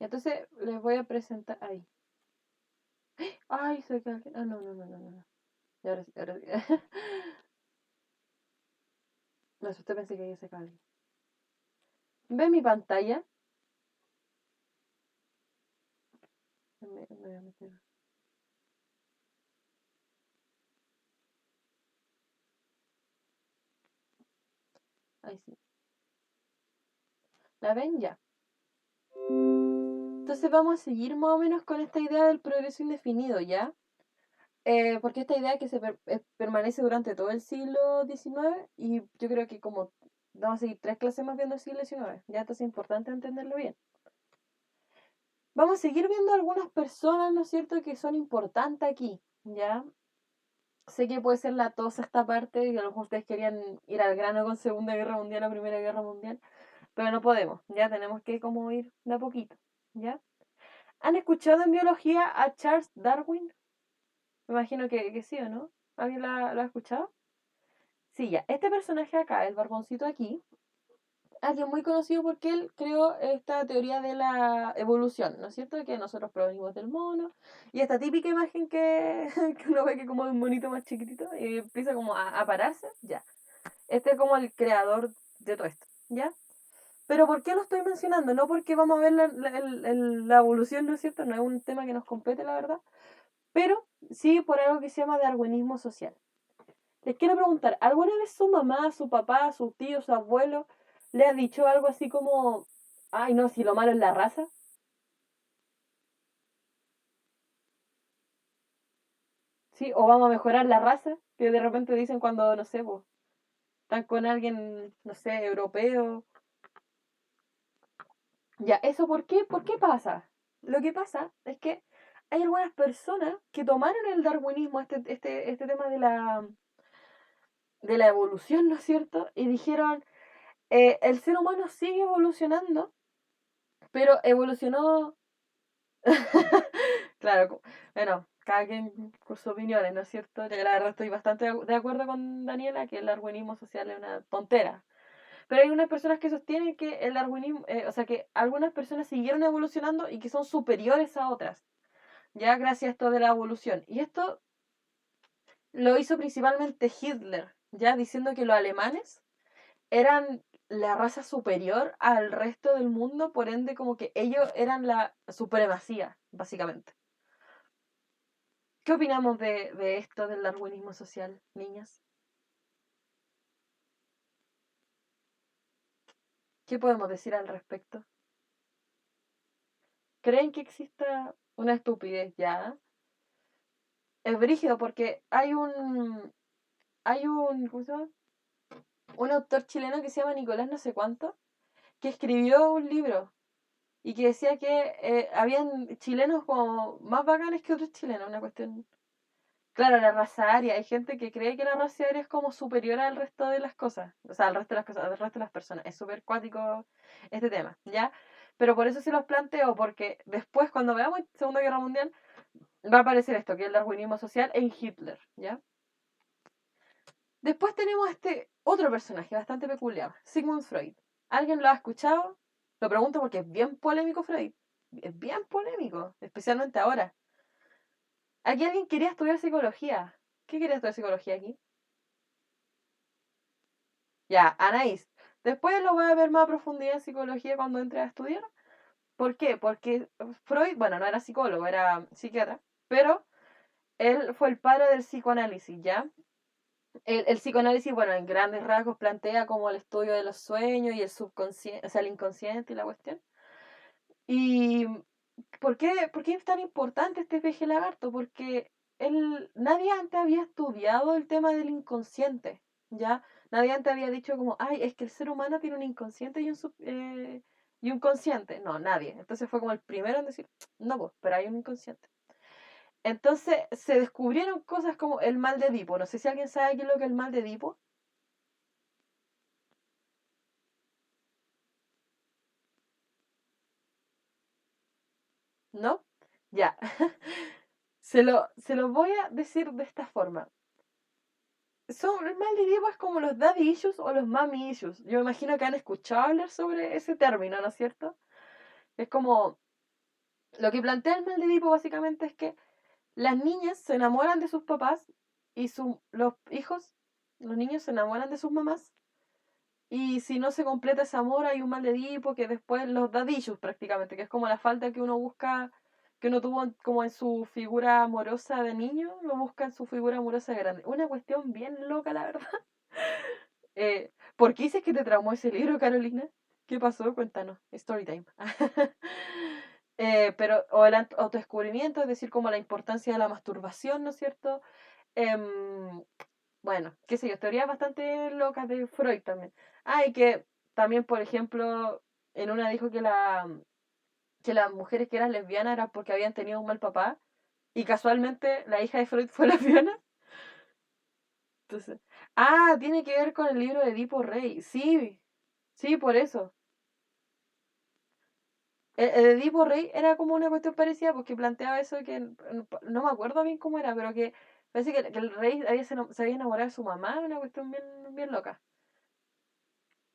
Entonces les voy a presentar ahí. Ay, se que alguien. Ah, no, no, no, no, no. Y ahora sí, ahora sí. Me asusté, pensé que ahí se cae alguien. ¿Ve mi pantalla? Me voy a meter. Ahí sí. ¿La ven? Ya. Entonces vamos a seguir más o menos con esta idea del progreso indefinido, ¿ya? Porque esta idea que permanece durante todo el siglo XIX y yo creo que como vamos a seguir 3 clases más viendo el siglo XIX, ya entonces es importante entenderlo bien. Vamos a seguir viendo algunas personas, ¿no es cierto?, que son importantes aquí, ¿ya? Sé que puede ser latosa esta parte y a lo mejor ustedes querían ir al grano con Segunda Guerra Mundial o Primera Guerra Mundial, pero no podemos, ya tenemos que como ir de a poquito, ¿ya? ¿Han escuchado en biología a Charles Darwin? Me imagino que sí, ¿o no? ¿Alguien lo ha escuchado? Sí, ya. Este personaje acá, el barboncito aquí, alguien muy conocido porque él creó esta teoría de la evolución, ¿no es cierto? Que nosotros provenimos del mono. Y esta típica imagen que, que uno ve que como de un monito más chiquitito y empieza como a pararse, ya. Este es como el creador de todo esto, ¿ya? Pero ¿por qué lo estoy mencionando? No porque vamos a ver la evolución, ¿no es cierto? No es un tema que nos compete, la verdad. Pero sí por algo que se llama darwinismo social. Les quiero preguntar, ¿alguna vez su mamá, su papá, su tío, su abuelo le ha dicho algo así como, ay no, si lo malo es la raza? ¿Sí? ¿O vamos a mejorar la raza? Que de repente dicen cuando, no sé, pues, están con alguien, no sé, europeo. Ya, ¿eso por qué? ¿Por qué pasa? Lo que pasa es que hay algunas personas que tomaron el darwinismo, este tema de la evolución, ¿no es cierto? Y dijeron, el ser humano sigue evolucionando, pero evolucionó. Claro, bueno, cada quien con sus opiniones, ¿no es cierto? Yo la verdad estoy bastante de acuerdo con Daniela que el darwinismo social es una tontera. Pero hay unas personas que sostienen que el darwinismo, o sea, que algunas personas siguieron evolucionando y que son superiores a otras, ya gracias a esto de la evolución. Y esto lo hizo principalmente Hitler, ya diciendo que los alemanes eran la raza superior al resto del mundo, por ende como que ellos eran la supremacía, básicamente. ¿Qué opinamos de esto del darwinismo social, niñas? ¿Qué podemos decir al respecto? ¿Creen que exista una estupidez ya? Es brígido porque ¿cómo se llama? Un autor chileno que se llama Nicolás no sé cuánto, que escribió un libro y que decía que habían chilenos como más bacanes que otros chilenos, una cuestión. Claro, la raza aria. Hay gente que cree que la raza aria es como superior al resto de las cosas. O sea, al resto de las cosas, al resto de las personas. Es súper cuático este tema, ¿ya? Pero por eso se los planteo, porque después, cuando veamos Segunda Guerra Mundial, va a aparecer esto, que es el darwinismo social en Hitler, ¿ya? Después tenemos este otro personaje bastante peculiar, Sigmund Freud. ¿Alguien lo ha escuchado? Lo pregunto porque es bien polémico Freud. Es bien polémico, especialmente ahora. Aquí alguien quería estudiar psicología. ¿Qué quería estudiar psicología aquí? Ya, Anaís. Después lo voy a ver más a profundidad en psicología cuando entre a estudiar. ¿Por qué? Porque Freud, bueno, no era psicólogo, era psiquiatra, pero él fue el padre del psicoanálisis, ¿ya? El psicoanálisis, bueno, en grandes rasgos plantea como el estudio de los sueños y el subconsciente, o sea, el inconsciente y la cuestión. ¿Y por qué es tan importante este peje lagarto? Porque nadie antes había estudiado el tema del inconsciente, ¿ya? Nadie antes había dicho como, ay, es que el ser humano tiene un inconsciente y un consciente. No, nadie. Entonces fue como el primero en decir, no, pues, pero hay un inconsciente. Entonces se descubrieron cosas como el mal de Edipo. No sé si alguien sabe qué es lo que es el mal de Edipo, ¿no? Ya. Se lo voy a decir de esta forma. El mal de Edipo es como los daddy issues o los mommy issues. Yo me imagino que han escuchado hablar sobre ese término, ¿no es cierto? Es como, Lo que plantea el mal de Edipo básicamente es que las niñas se enamoran de sus papás y los hijos, los niños se enamoran de sus mamás. Y si no se completa ese amor, hay un mal de Edipo que después los daddy issues prácticamente, que es como la falta que uno busca, que uno tuvo como en su figura amorosa de niño, lo busca en su figura amorosa de grande. Una cuestión bien loca, la verdad. ¿Por qué dices que te traumó ese libro, Carolina? ¿Qué pasó? Cuéntanos. Story time. Pero, o el autodescubrimiento, es decir, como la importancia de la masturbación, ¿no es cierto? Em, bueno, qué sé yo, teorías bastante locas de Freud también. Ah, y que también, por ejemplo, en una dijo que las mujeres que eran lesbianas eran porque habían tenido un mal papá, y casualmente la hija de Freud fue lesbiana. Entonces, tiene que ver con el libro de Edipo Rey. Sí, sí, por eso. El Edipo Rey era como una cuestión parecida porque planteaba eso que no me acuerdo bien cómo era, pero que parece que el rey se había enamorado de su mamá, una cuestión bien, bien loca.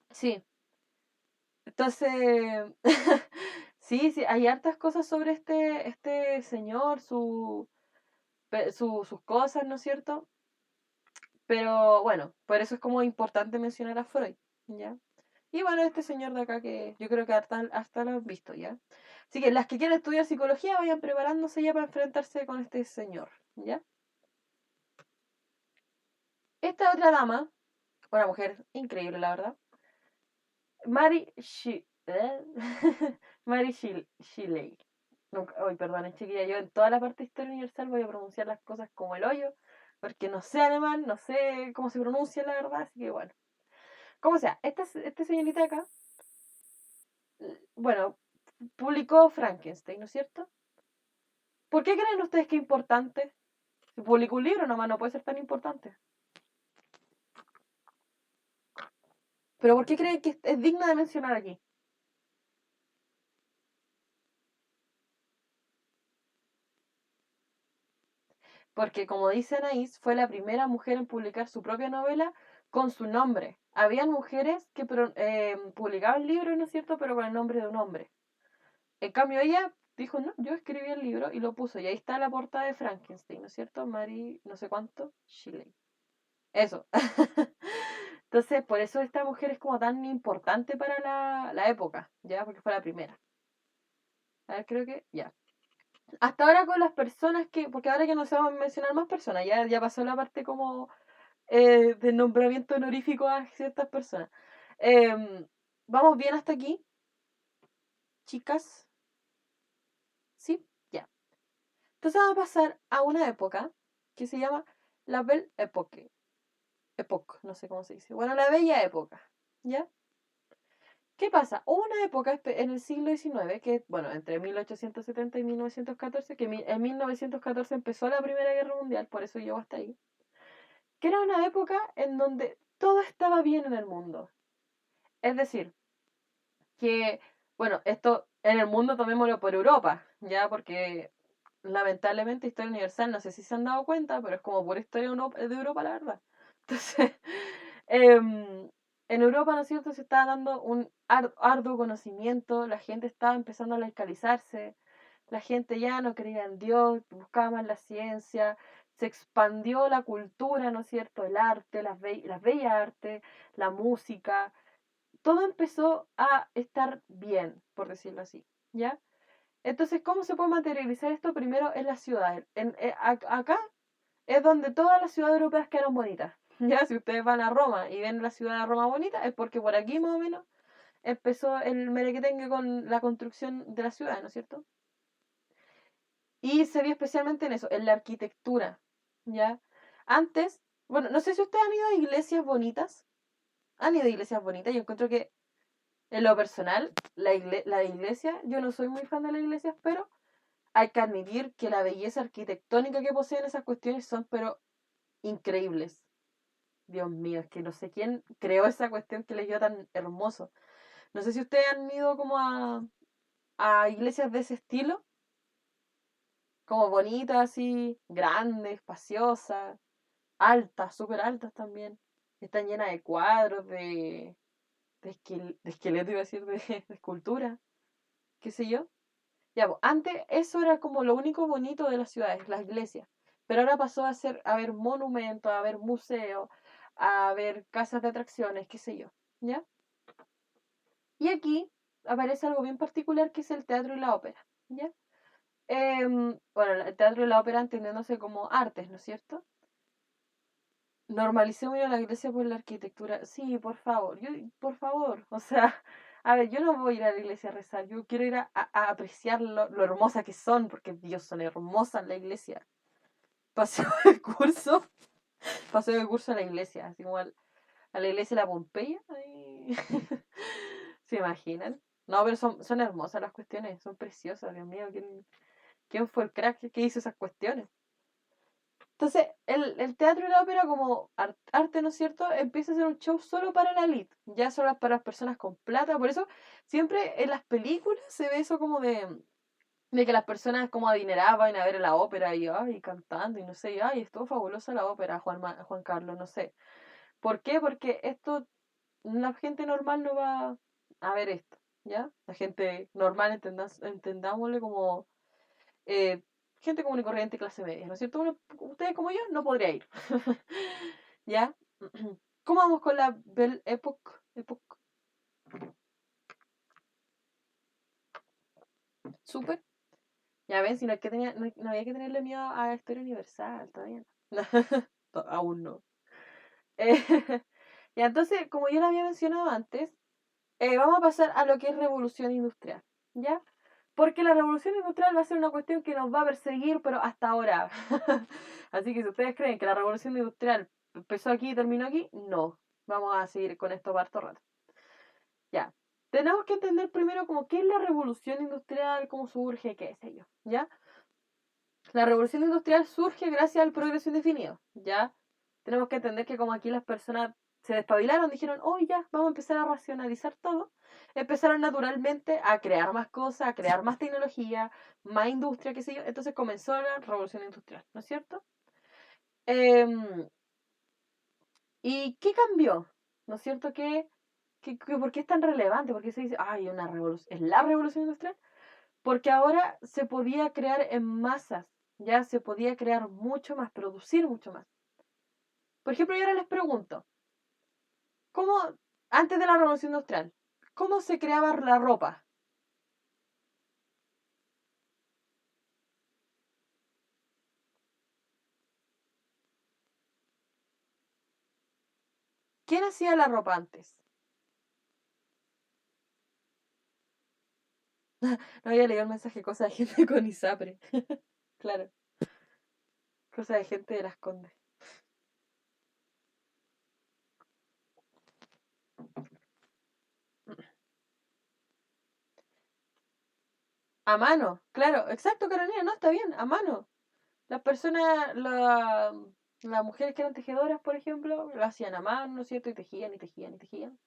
Sí, entonces, sí, sí, hay hartas cosas sobre este señor, sus cosas, ¿no es cierto? Pero bueno, por eso es como importante mencionar a Freud, ¿ya? Y bueno, este señor de acá que yo creo que hasta lo han visto, ¿ya? Así que las que quieran estudiar psicología vayan preparándose ya para enfrentarse con este señor, ¿ya? Esta otra dama, una mujer increíble, la verdad, Mary Shelley. Nunca, ay, perdón, chiquilla, yo en toda la parte de historia universal voy a pronunciar las cosas como el hoyo, porque no sé alemán, no sé cómo se pronuncia la verdad, así que bueno. Como sea, esta señorita acá, bueno, publicó Frankenstein, ¿no es cierto? ¿Por qué creen ustedes que es importante? Si publicó un libro nomás no puede ser tan importante. Pero ¿por qué creen que es digna de mencionar aquí? Porque, como dice Anaís, fue la primera mujer en publicar su propia novela con su nombre. Habían mujeres que publicaban libros, ¿no es cierto?, pero con el nombre de un hombre. En cambio, ella dijo, no, yo escribí el libro y lo puso. Y ahí está la portada de Frankenstein, ¿no es cierto? Mary, no sé cuánto, Shelley. Eso. Entonces, por eso esta mujer es como tan importante para la época, ¿ya? Porque fue la primera. A ver, creo que ya. Hasta ahora con las personas porque ahora ya no se van a mencionar más personas, ya pasó la parte como de nombramiento honorífico a ciertas personas. Em, ¿Vamos bien hasta aquí, chicas? Sí, ya. Entonces vamos a pasar a una época que se llama la Belle Époque. Époque, no sé cómo se dice. Bueno, la Bella Época, ¿ya? ¿Qué pasa? Hubo una época en el siglo XIX, que, bueno, entre 1870 y 1914, que en 1914 empezó la Primera Guerra Mundial, por eso llegó hasta ahí, que era una época en donde todo estaba bien en el mundo. Es decir, que, bueno, esto en el mundo tomémoslo por Europa, ya, porque lamentablemente historia universal, no sé si se han dado cuenta, pero es como pura historia de Europa, la verdad. Entonces, en Europa, ¿no es cierto?, se estaba dando un arduo conocimiento, la gente estaba empezando a laicalizarse, la gente ya no creía en Dios, buscaba más la ciencia, se expandió la cultura, ¿no es cierto?, el arte, las bellas artes, la música, todo empezó a estar bien, por decirlo así, ¿ya? Entonces, ¿cómo se puede materializar esto? Primero en las ciudades. Acá es donde todas las ciudades europeas quedaron bonitas. Ya, si ustedes van a Roma y ven la ciudad de Roma bonita, es porque por aquí más o menos empezó el merequetengue con la construcción de la ciudad, ¿no es cierto? Y se vio especialmente en eso, en la arquitectura, ¿ya? Antes, bueno, no sé si ustedes han ido a iglesias bonitas. Han ido a iglesias bonitas. Yo encuentro que, en lo personal, la iglesia, yo no soy muy fan de las iglesias, pero hay que admitir que la belleza arquitectónica que poseen esas cuestiones son, pero, increíbles. Dios mío, es que no sé quién creó esa cuestión que les dio tan hermoso. No sé si ustedes han ido como a iglesias de ese estilo, como bonitas, así, grandes, espaciosas, altas, súper altas también. Están llenas de cuadros, de esqueleto, iba a decir, de escultura, qué sé yo. Ya, pues, antes eso era como lo único bonito de las ciudades, las iglesias. Pero ahora pasó a haber monumentos, a haber museos, a haber casas de atracciones, qué sé yo. ¿Ya? Y aquí aparece algo bien particular que es el teatro y la ópera. ¿Ya? Bueno, el teatro y la ópera entendiéndose como artes, ¿no es cierto? Normalicemos ir a la iglesia por la arquitectura. Sí, por favor, por favor. O sea, a ver, yo no voy a ir a la iglesia a rezar, yo quiero ir a apreciar lo hermosas que son, porque Dios, son hermosas la iglesia. Paseo el curso, paseo el curso a la iglesia, así como a la iglesia de la Pompeya. Ahí. ¿Se imaginan? No, pero son hermosas las cuestiones, son preciosas, Dios mío, ¿quién fue el crack que hizo esas cuestiones? Entonces, el teatro y la ópera como arte, ¿no es cierto? Empieza a ser un show solo para la elite, ya solo para las personas con plata. Por eso, siempre en las películas se ve eso como de que las personas como adineradas van a ver la ópera y ay, cantando y no sé, y ay, estuvo fabulosa la ópera, Juan Carlos, no sé. ¿Por qué? Porque esto, la gente normal no va a ver esto, ¿ya? La gente normal, entendámosle como eh, gente común y corriente, clase media, ¿no es cierto? Ustedes como yo no podría ir. ¿Ya? ¿Cómo vamos con la Belle Époque? Súper. Ya ven, si no, hay que no había que tenerle miedo a la historia universal, todavía no. Aún no. Eh, ya, entonces, como yo lo había mencionado antes, vamos a pasar a lo que es revolución industrial, ¿ya? Porque la revolución industrial va a ser una cuestión que nos va a perseguir, pero hasta ahora. Así que si ustedes creen que la revolución industrial empezó aquí y terminó aquí, no. Vamos a seguir con esto para harto rato. Ya. Tenemos que entender primero como qué es la revolución industrial, cómo surge, qué sé yo, ¿ya? La revolución industrial surge gracias al progreso indefinido, ¿ya? Tenemos que entender que como aquí las personas se despabilaron, dijeron, oh ya, vamos a empezar a racionalizar todo, empezaron naturalmente a crear más cosas, a crear más tecnología, más industria, qué sé yo, entonces comenzó la revolución industrial, ¿no es cierto? Em, ¿Y qué cambió? ¿No es cierto? ¿Por qué es tan relevante? ¿Por qué se dice, ay, una revolución, es la revolución industrial? Porque ahora se podía crear en masas, ya se podía crear mucho más, producir mucho más. Por ejemplo, yo ahora les pregunto, ¿cómo, antes de la revolución industrial, cómo se creaba la ropa? ¿Quién hacía la ropa antes? No había leído el mensaje, cosa de gente con ISAPRE. Claro, cosa de gente de las Condes. A mano, claro, exacto, Carolina, no, está bien, a mano. Las personas, las mujeres que eran tejedoras, por ejemplo, lo hacían a mano, ¿no es cierto? Y tejían y tejían y tejían.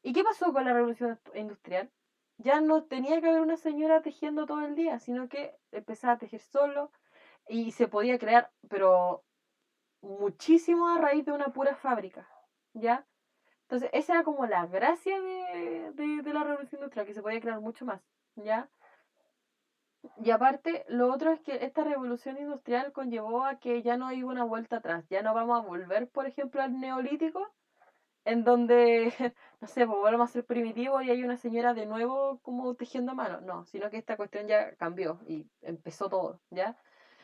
¿Y qué pasó con la revolución industrial? Ya no tenía que haber una señora tejiendo todo el día, sino que empezaba a tejer solo y se podía crear, pero muchísimo a raíz de una pura fábrica, ¿ya? Entonces, esa era como la gracia de la revolución industrial, que se podía crear mucho más, ¿ya? Y aparte, lo otro es que esta revolución industrial conllevó a que ya no hay una vuelta atrás, ya no vamos a volver, por ejemplo, al neolítico, en donde, no sé, pues volvemos a ser primitivos y hay una señora de nuevo como tejiendo a mano, no, sino que esta cuestión ya cambió y empezó todo, ¿ya?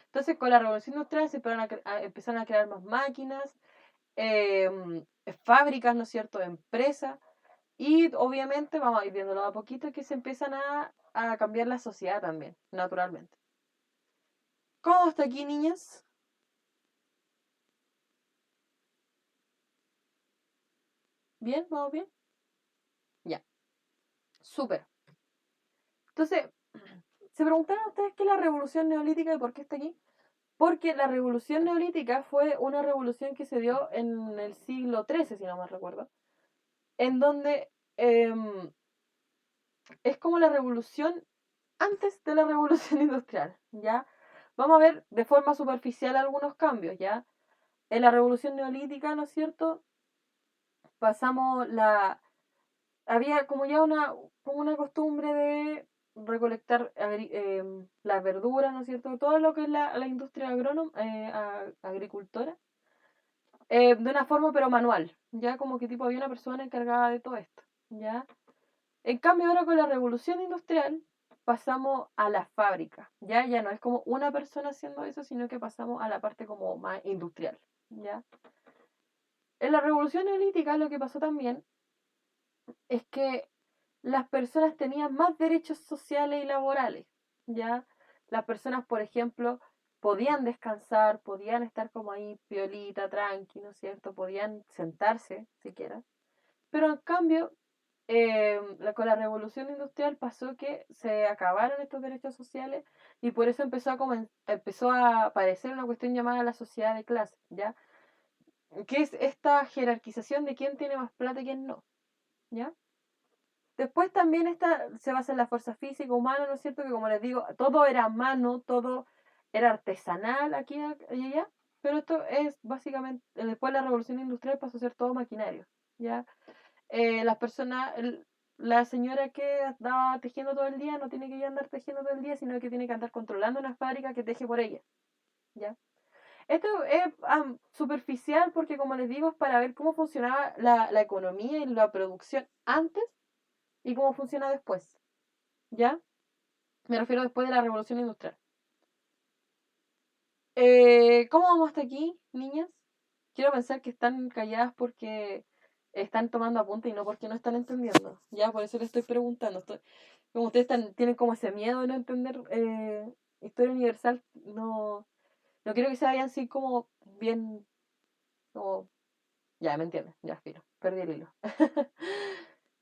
Entonces, con la revolución industrial se empezaron a crear más máquinas, fábricas, ¿no es cierto?, empresas, y obviamente vamos a ir viéndolo a poquito que se empiezan a cambiar la sociedad también, naturalmente. ¿Cómo está aquí, niñas? ¿Bien? ¿Vamos bien? Ya, súper. Entonces, ¿se preguntaron ustedes qué es la revolución neolítica y por qué está aquí? Porque la revolución neolítica fue una revolución que se dio en el siglo XIII, si no me recuerdo, en donde es como la revolución antes de la revolución industrial, ¿ya? Vamos a ver de forma superficial algunos cambios, ¿ya? En la revolución neolítica, ¿no es cierto? Pasamos la... Había como ya como una costumbre de recolectar las verduras, ¿no es cierto? Todo lo que es la industria agricultora, de una forma pero manual, ya como que tipo había una persona encargada de todo esto, ¿ya? En cambio ahora con la revolución industrial pasamos a la fábrica, ya no es como una persona haciendo eso, sino que pasamos a la parte como más industrial, ¿ya? En la revolución neolítica lo que pasó también es que las personas tenían más derechos sociales y laborales, ¿ya? Las personas, por ejemplo, podían descansar, podían estar como ahí piolita, tranqui, ¿no es cierto? Podían sentarse siquiera. Pero en cambio, con la revolución industrial pasó que se acabaron estos derechos sociales y por eso empezó a aparecer una cuestión llamada la sociedad de clase, ¿ya? Que es esta jerarquización de quién tiene más plata y quién no, ¿ya? Después también se basa en la fuerza física humana, ¿no es cierto? Que como les digo, todo era a mano, todo era artesanal aquí y allá, pero esto es básicamente, después de la revolución industrial pasó a ser todo maquinario, ¿ya? Las personas, la señora que andaba tejiendo todo el día no tiene que andar tejiendo todo el día, sino que tiene que andar controlando una fábrica que teje por ella, ¿ya? Esto es superficial porque, como les digo, es para ver cómo funcionaba la economía y la producción antes y cómo funciona después, ¿ya? Me refiero después de la revolución industrial. ¿Cómo vamos hasta aquí, niñas? Quiero pensar que están calladas porque están tomando apunte y no porque no están entendiendo. Ya, por eso les estoy preguntando. Como ustedes tienen como ese miedo de no entender historia universal, no quiero que se vayan así como bien, como, ya, ¿me entiendes? Ya, filo, perdí el hilo.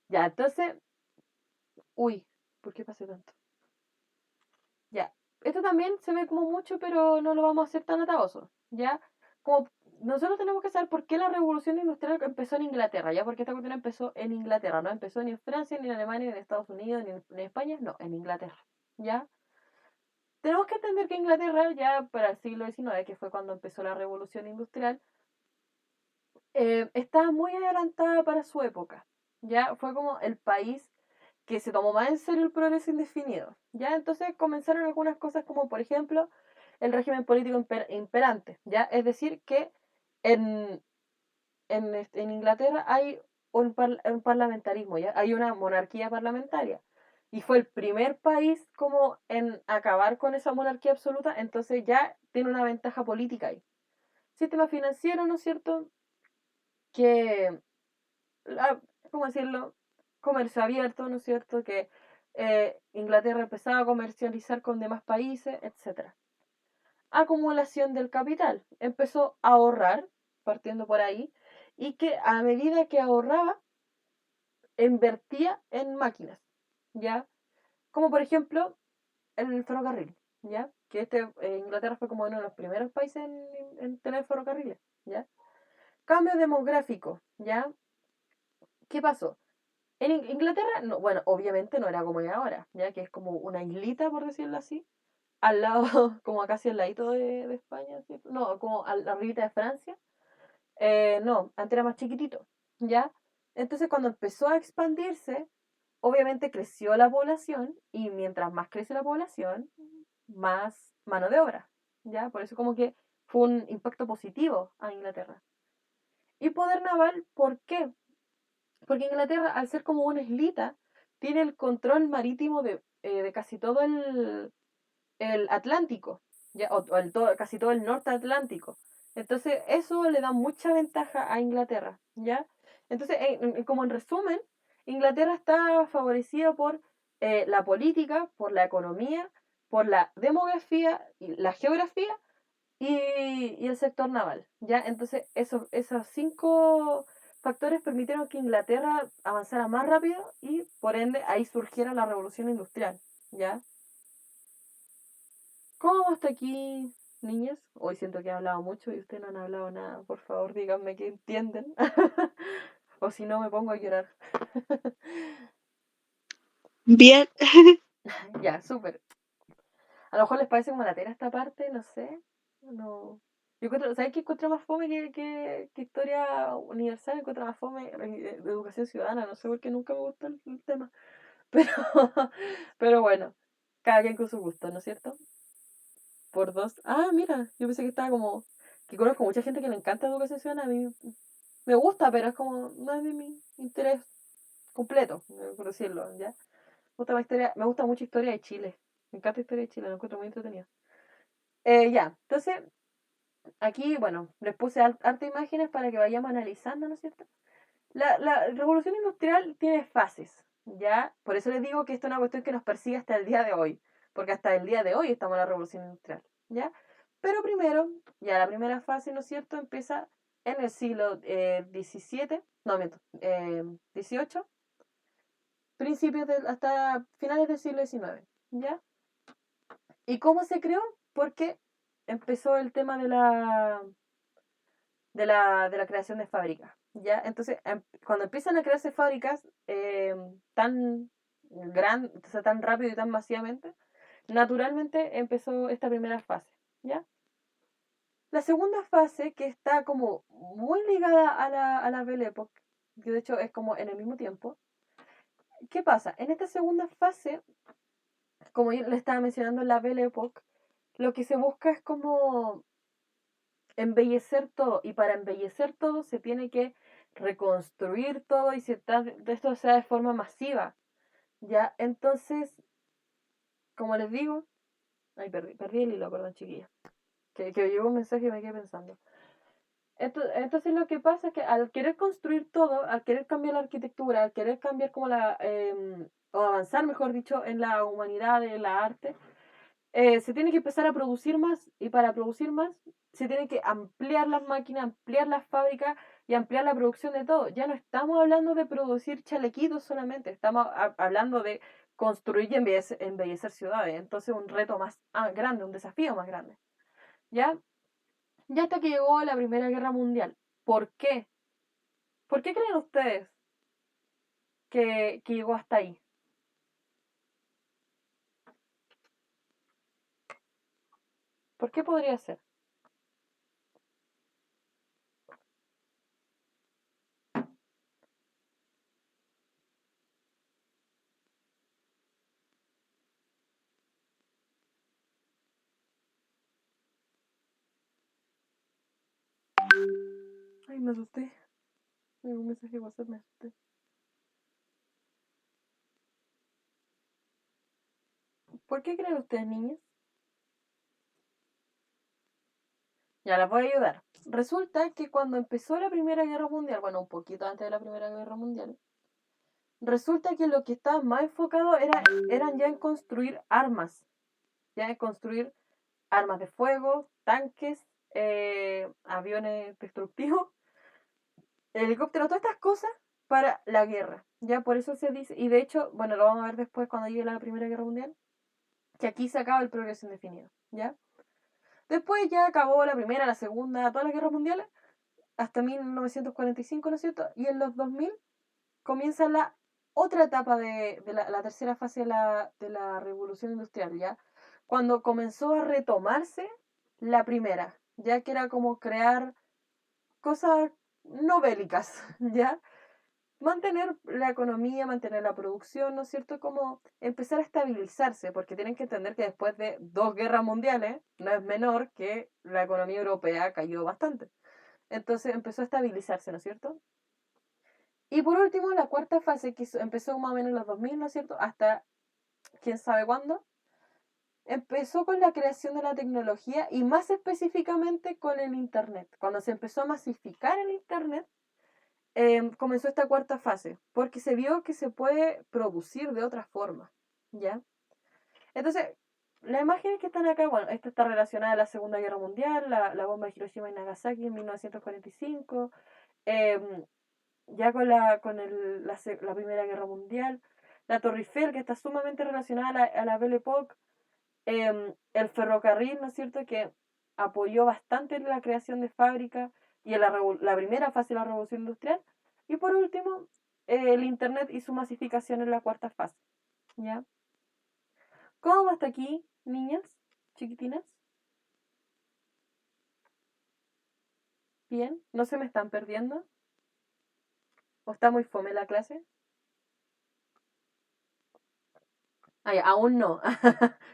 Ya, entonces, uy, ¿por qué pasé tanto? Ya, esto también se ve como mucho, pero no lo vamos a hacer tan atagoso, ¿ya? Como nosotros tenemos que saber por qué la revolución industrial empezó en Inglaterra, ¿ya? Porque esta cuestión empezó en Inglaterra, no empezó ni en Francia, ni en Alemania, ni en Estados Unidos, ni en España, no, en Inglaterra, ¿ya? Tenemos que entender que Inglaterra, ya para el siglo XIX, que fue cuando empezó la revolución industrial, estaba muy adelantada para su época, ¿ya? Fue como el país que se tomó más en serio el progreso indefinido, ¿ya? Entonces comenzaron algunas cosas como, por ejemplo, el régimen político imperante, ¿ya? Es decir, que en, en Inglaterra hay un parlamentarismo, ¿ya? Hay una monarquía parlamentaria. Y fue el primer país como en acabar con esa monarquía absoluta, entonces ya tiene una ventaja política ahí. Sistema financiero, ¿no es cierto? Que ¿cómo decirlo? Comercio abierto, ¿no es cierto? Que Inglaterra empezaba a comercializar con demás países, etcétera. Acumulación del capital. Empezó a ahorrar, partiendo por ahí, y que a medida que ahorraba, invertía en máquinas, ¿ya? Como por ejemplo el ferrocarril, ¿ya? Que Inglaterra fue como uno de los primeros países en tener ferrocarriles, ¿ya? Cambio demográfico, ¿ya? ¿Qué pasó? En Inglaterra, no, bueno, obviamente no era como es ahora, ya que es como una islita, por decirlo así, al lado, como casi al ladito de España, ¿sí? No, como a la ribita de Francia. No, antes era más chiquitito, ¿ya? Entonces cuando empezó a expandirse, obviamente creció la población y mientras más crece la población, más mano de obra, ¿ya? Por eso como que fue un impacto positivo a Inglaterra. Y poder naval, ¿por qué? Porque Inglaterra, al ser como una islita, tiene el control marítimo de casi todo el Atlántico, ¿ya? Casi todo el norte Atlántico. Entonces, eso le da mucha ventaja a Inglaterra, ¿ya? Entonces, como en resumen, Inglaterra está favorecida por la política, por la economía, por la demografía, y la geografía y el sector naval, ¿ya? Entonces, esos cinco factores permitieron que Inglaterra avanzara más rápido y, por ende, ahí surgiera la revolución industrial, ¿ya? ¿Cómo vamos hasta aquí, niñas? Hoy siento que he hablado mucho y ustedes no han hablado nada. Por favor, díganme que entienden. O si no, me pongo a llorar. Bien. Ya, súper. A lo mejor les parece como latera esta parte, no sé. No. Yo encuentro, ¿sabes qué encuentro más fome que historia universal? Encuentro más fome de educación ciudadana. No sé por qué nunca me gustó el tema. Pero, pero bueno, cada quien con su gusto, ¿no es cierto? Por dos. Ah, mira, yo pensé que estaba como. Que conozco mucha gente que le encanta educación ciudadana. A mí me gusta, pero es como. No es de mi interés completo, por decirlo, ¿ya? Me gusta mucho historia de Chile. Me encanta historia de Chile, lo encuentro muy entretenido. Ya, entonces, aquí, bueno, les puse harta imágenes para que vayamos analizando, ¿no es cierto? La revolución industrial tiene fases, ¿ya? Por eso les digo que esto es una cuestión que nos persigue hasta el día de hoy, porque hasta el día de hoy estamos en la revolución industrial, ¿ya? Pero primero, ya la primera fase, ¿no es cierto?, empieza en el siglo XVII, no, miento, XVIII, hasta finales del siglo XIX, ¿ya? ¿Y cómo se creó? Porque empezó el tema de la creación de fábricas, ¿ya? Entonces, cuando empiezan a crearse fábricas o sea, tan rápido y tan masivamente, naturalmente empezó esta primera fase, ¿ya? La segunda fase, que está como muy ligada a la Belle Époque, que de hecho es como en el mismo tiempo, ¿qué pasa? En esta segunda fase, como yo le estaba mencionando en la Belle Époque, lo que se busca es como embellecer todo, y para embellecer todo se tiene que reconstruir todo y de esto sea de forma masiva, ¿ya? Entonces, como les digo, ay, perdí el hilo, perdón, chiquilla, que llegó un mensaje y me quedé pensando. Entonces lo que pasa es que al querer construir todo, al querer cambiar la arquitectura, al querer cambiar como o avanzar, mejor dicho, en la humanidad, en la arte, se tiene que empezar a producir más, y para producir más se tiene que ampliar las máquinas, ampliar las fábricas y ampliar la producción de todo. Ya no estamos hablando de producir chalequitos solamente, estamos hablando de construir y embellecer ciudades. Entonces un reto más grande, un desafío más grande. ¿Ya? Ya hasta que llegó la Primera Guerra Mundial. ¿Por qué? ¿Por qué creen ustedes que llegó hasta ahí? ¿Por qué podría ser? Ay, me asusté. Me llegó un mensaje de WhatsApp, me asusté. ¿Por qué creen ustedes, niñas? Ya las voy a ayudar. Resulta que cuando empezó la Primera Guerra Mundial, bueno, un poquito antes de la Primera Guerra Mundial, resulta que lo que estaba más enfocado eran ya en construir armas, ya en construir armas de fuego, tanques, aviones destructivos, helicópteros, todas estas cosas para la guerra. Ya por eso se dice, y de hecho, bueno, lo vamos a ver después cuando llegue la Primera Guerra Mundial, que aquí se acaba el progreso indefinido, ¿ya? Después ya acabó la Primera, la Segunda, todas las guerras mundiales, hasta 1945, ¿no es cierto? Y en los 2000 comienza la otra etapa de la tercera fase de la revolución industrial, ¿ya? Cuando comenzó a retomarse la primera, ya que era como crear cosas no bélicas, ¿ya? Mantener la economía, mantener la producción, ¿no es cierto? Como empezar a estabilizarse, porque tienen que entender que después de dos guerras mundiales, no es menor que la economía europea cayó bastante. Entonces empezó a estabilizarse, ¿no es cierto? Y por último, la cuarta fase, que empezó más o menos en los 2000, ¿no es cierto? Hasta quién sabe cuándo, empezó con la creación de la tecnología y más específicamente con el Internet. Cuando se empezó a masificar el Internet, comenzó esta cuarta fase, porque se vio que se puede producir de otra forma, ¿ya? Entonces, las imágenes que están acá, bueno, esta está relacionada a la Segunda Guerra Mundial, la bomba de Hiroshima y Nagasaki en 1945, eh, ya con la Primera Guerra Mundial, la Torre Eiffel, que está sumamente relacionada a la Belle Époque, el ferrocarril, ¿no es cierto?, que apoyó bastante en la creación de fábricas y en la primera fase de la revolución industrial, y por último, el Internet y su masificación en la cuarta fase, ¿ya? ¿Cómo va hasta aquí, niñas, chiquitinas? ¿Bien? ¿No se me están perdiendo? ¿O está muy fome la clase? Ay, aún no.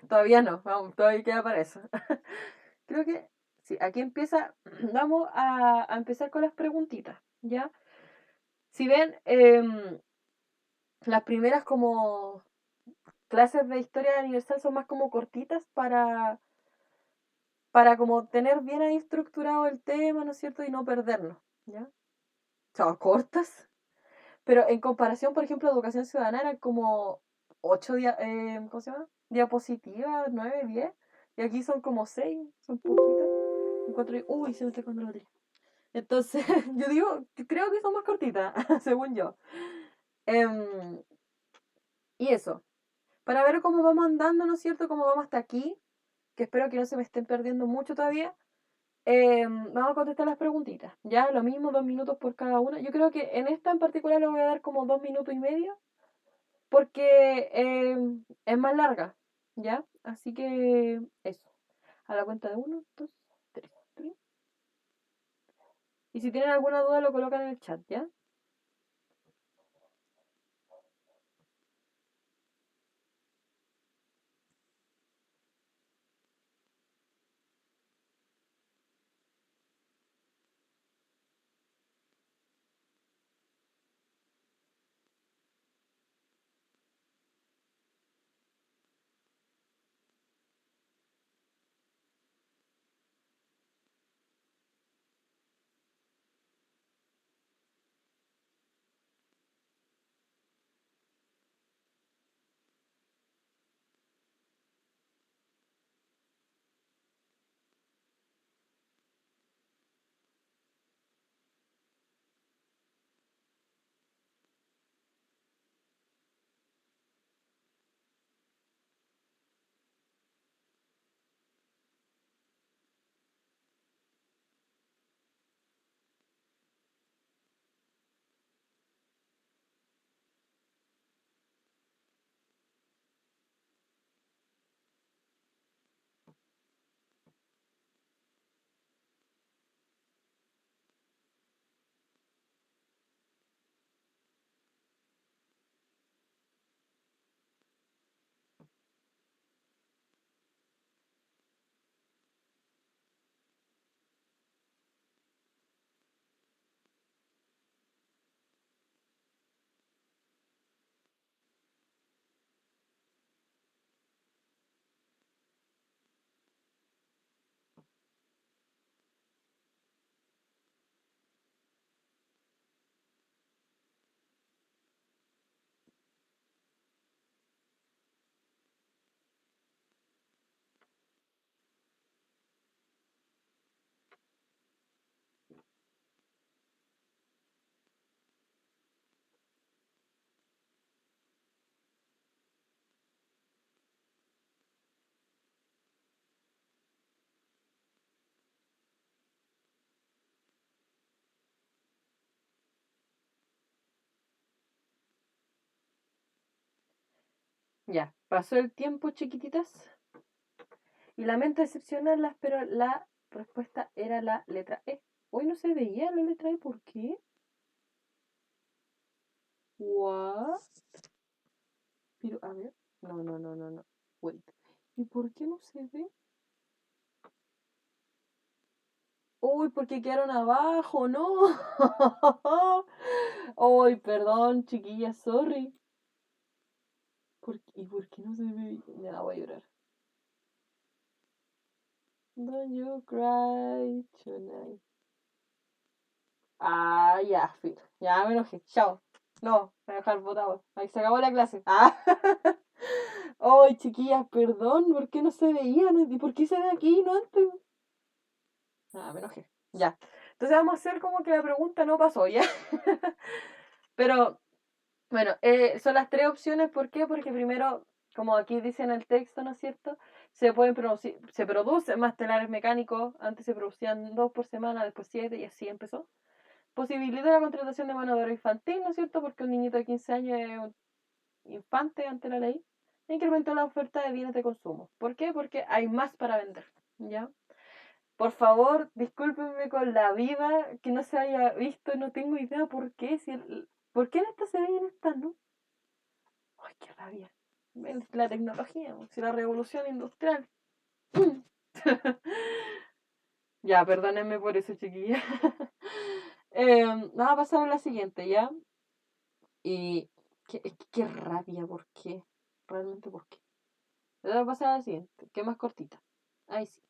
Todavía no. Todavía queda para eso. Creo que sí, aquí empieza. Vamos a empezar con las preguntitas, ¿ya? Si ven, las primeras como clases de historia universal son más como cortitas para como tener bien ahí estructurado el tema, ¿no es cierto? Y no perdernos, ¿ya? Son cortas, pero en comparación, por ejemplo, a educación ciudadana eran como 8 ¿cómo se llama? Diapositivas, 9, 10, y aquí son como 6, son poquitas. Uy, se me está con la batería. Entonces, yo digo, creo que son más cortitas, según yo. Em, y eso, para ver cómo vamos andando, ¿no es cierto? Cómo vamos hasta aquí, que espero que no se me estén perdiendo mucho todavía. Vamos a contestar las preguntitas. Ya, lo mismo, 2 minutos por cada una. Yo creo que en esta en particular le voy a dar como 2 minutos y medio, porque es más larga, ¿ya? Así que eso. A la cuenta de 1, 2, 3. Y si tienen alguna duda lo colocan en el chat, ¿ya? Ya, pasó el tiempo, chiquititas. Y lamento decepcionarlas, pero la respuesta era la letra E. Hoy no se veía la letra E, ¿por qué? What? Pero, a ver. No, no, no, no, no. Wait. ¿Y por qué no se ve? Uy, porque quedaron abajo, ¿no? Uy, perdón, chiquillas, sorry. ¿Y por qué no se ve? Ya voy a llorar. Don't you cry tonight. Ah, ya, filo. Ya me enojé. Chao. No, me voy a dejar botado. Ahí se acabó la clase. Ah. Ay, chiquillas, perdón, ¿por qué no se veían? ¿Y por qué se ve aquí y no antes? Ah, me enojé. Ya. Entonces vamos a hacer como que la pregunta no pasó, ¿ya? Pero, bueno, son las tres opciones. ¿Por qué? Porque primero, como aquí dice en el texto, ¿no es cierto? Se producen más telares mecánicos. Antes se producían 2 por semana, después 7 y así empezó. Posibilita la contratación de mano de obra infantil, ¿no es cierto? Porque un niñito de 15 años es un infante ante la ley. E incrementó la oferta de bienes de consumo. ¿Por qué? Porque hay más para vender, ¿ya? Por favor, discúlpenme con la vida que no se haya visto, no tengo idea por qué. ¿Por qué en esta se ve y en esta no? Ay, qué rabia. La tecnología, si la revolución industrial. Ya, perdónenme por eso, chiquilla. Vamos a pasar a la siguiente, ¿ya? Y qué rabia, ¿por qué? Realmente, ¿por qué? Vamos a pasar a la siguiente, que es más cortita. Ahí sí.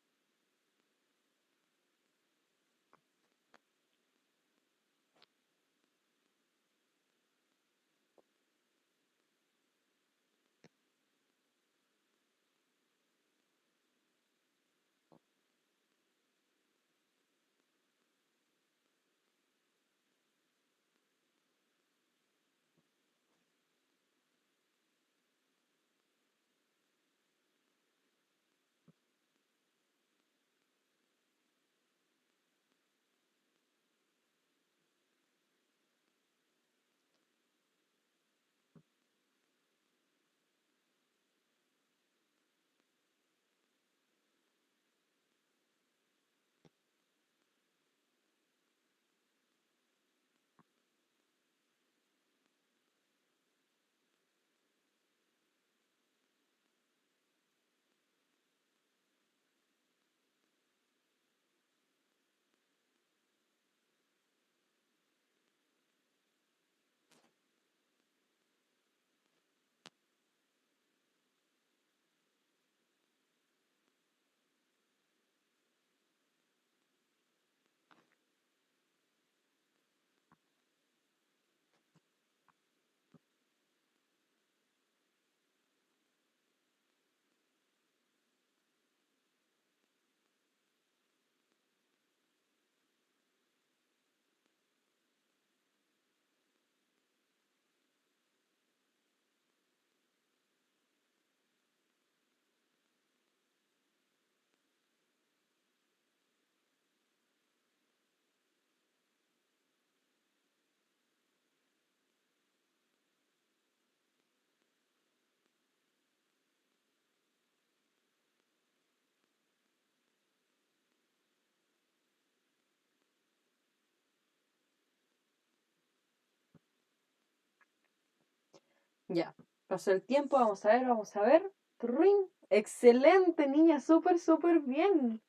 Ya. Pasó el tiempo, vamos a ver, vamos a ver. Turrín. Excelente, niña, súper, súper bien.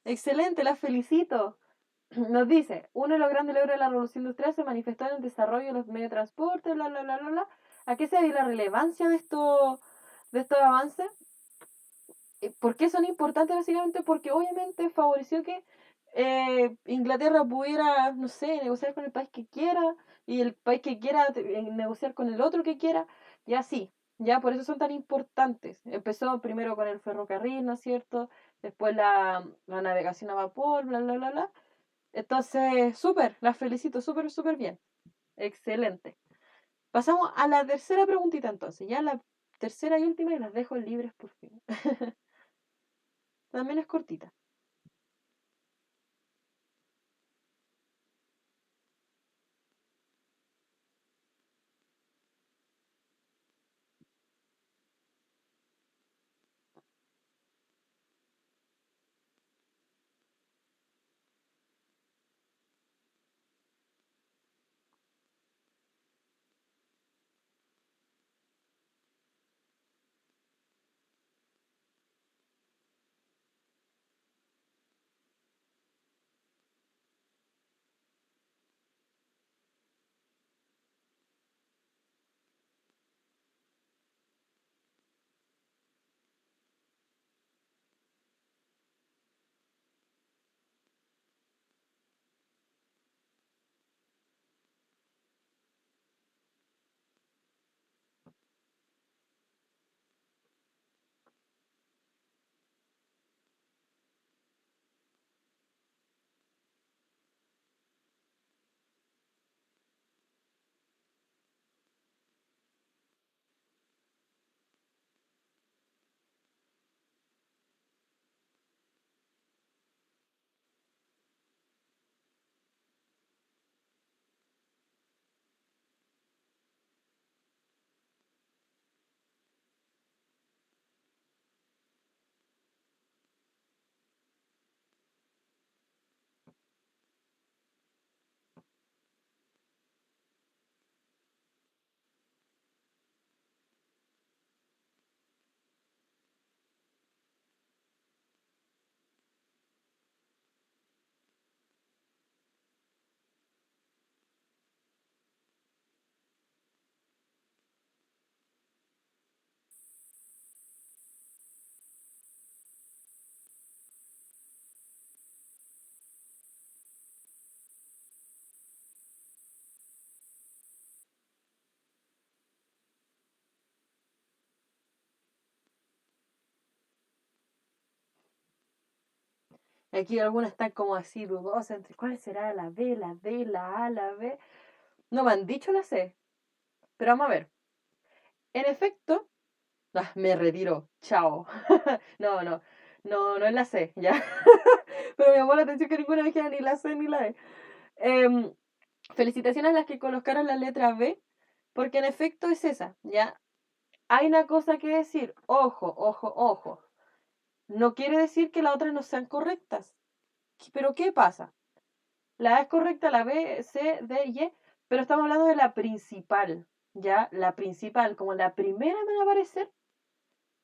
Excelente, la felicito. Nos dice, uno de los grandes logros de la revolución industrial se manifestó en el desarrollo de los medios de transporte, bla, bla, bla, bla, bla. ¿A qué se debe la relevancia de estos avances? ¿Por qué son importantes? Básicamente porque obviamente favoreció que Inglaterra pudiera, no sé, negociar con el país que quiera y el país que quiera negociar con el otro que quiera, y así. Ya, por eso son tan importantes. Empezó primero con el ferrocarril, ¿no es cierto? Después la navegación a vapor, bla, bla, bla, bla. Entonces, súper, las felicito, súper, súper bien. Excelente. Pasamos a la tercera preguntita entonces. Ya la tercera y última y las dejo libres por fin. También es cortita. Aquí algunas están como así dudosas entre cuál será la B, la D, la A, la B. No me han dicho la C, pero vamos a ver. En efecto, me retiro, chao. No, no, no, no es la C, ya. Pero me llamó la atención que ninguna dijera ni la C ni la E. Em, Felicitaciones a las que colocaron la letra B, porque en efecto es esa, ¿ya? Hay una cosa que decir, ojo, ojo, ojo. No quiere decir que las otras no sean correctas. Pero ¿qué pasa? La A es correcta, la B, C, D y E, pero estamos hablando de la principal, ¿ya? La principal, como la primera me va a aparecer,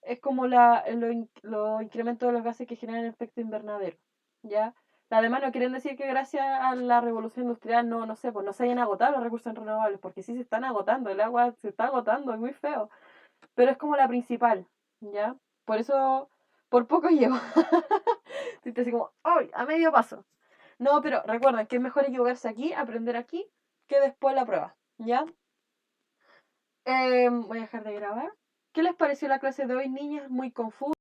es como los incrementos de los gases que generan el efecto invernadero, ¿ya? Además no quieren decir que gracias a la revolución industrial no, no sé, pues no se hayan agotado los recursos renovables, porque sí se están agotando, el agua se está agotando, es muy feo, pero es como la principal, ¿ya? Por eso, por poco llevo. Estoy así como, ¡ay! A medio paso. No, pero recuerden que es mejor equivocarse aquí, aprender aquí, que después la prueba, ¿ya? Voy a dejar de grabar. ¿Qué les pareció la clase de hoy, niñas? Muy confusa.